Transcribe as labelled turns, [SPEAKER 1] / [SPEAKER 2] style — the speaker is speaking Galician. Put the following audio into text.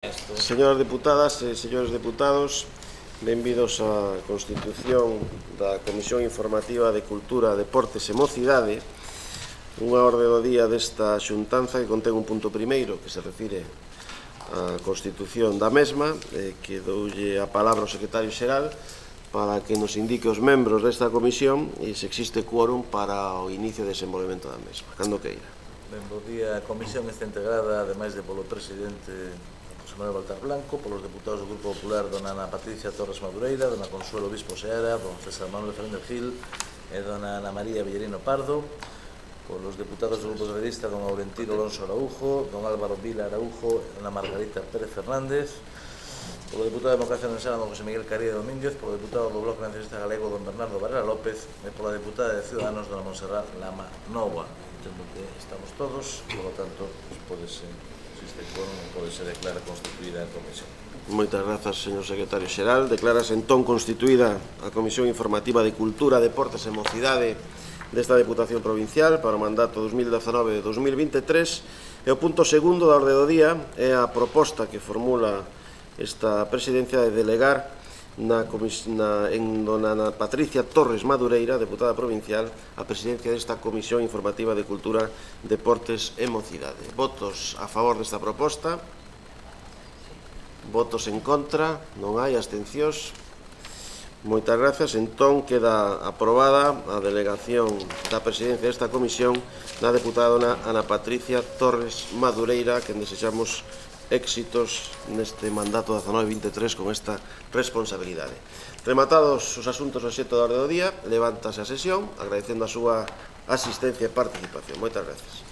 [SPEAKER 1] Señoras deputadas e señores deputados, benvidos á constitución da Comisión Informativa de Cultura, Deportes e Mocidade, unha orde do día desta xuntanza que contén un punto primeiro que se refire á constitución da mesma, que doulle a palabra ao secretario xeral para que nos indique os membros desta comisión e se existe quórum para o inicio de desenvolvemento da mesma. Cando queira.
[SPEAKER 2] Ben, bo día. A comisión está integrada, ademais de polo presidente José Manuel Baltar Blanco, polos deputados do Grupo Popular dona Ana Patricia Torres Madureira, dona Consuelo Obispo Seara, don César Manuel Fernández Gil e dona Ana María Villarino Pardo, polos deputados do Grupo Socialista don Aurentino Alonso Araujo, don Álvaro Vila Araujo e dona Margarita Pérez Fernández, polo deputado de Democracia Nacional don José Miguel Caría Domínguez, polo deputado do Bloque Nacionalista Galego don Bernardo Varela López e pola deputada de Ciudadanos dona Montserrat Lama Nova. Entendo que estamos todos, por lo tanto, se existe quórum, se declara constituída a comisión.
[SPEAKER 1] Moitas grazas, señor secretario xeral. Declárase entón constituída a Comisión Informativa de Cultura, Deportes e Mocidade desta Deputación Provincial para o mandato 2019-2023 e o punto segundo da orde do día é a proposta que formula esta presidencia de delegar en dona Ana Patricia Torres Madureira, deputada provincial, a presidencia desta Comisión Informativa de Cultura, Deportes e Mocidade. Votos a favor desta proposta? Votos en contra? Non hai abstencións? Moitas grazas. Entón queda aprobada a delegación da presidencia desta comisión na deputada dona Ana Patricia Torres Madureira, que desexamos éxitos neste mandato 19-23 con esta responsabilidade. Rematados os asuntos do xeito da orde do día, levántase a sesión agradecendo a súa asistencia e participación. Moitas grazas.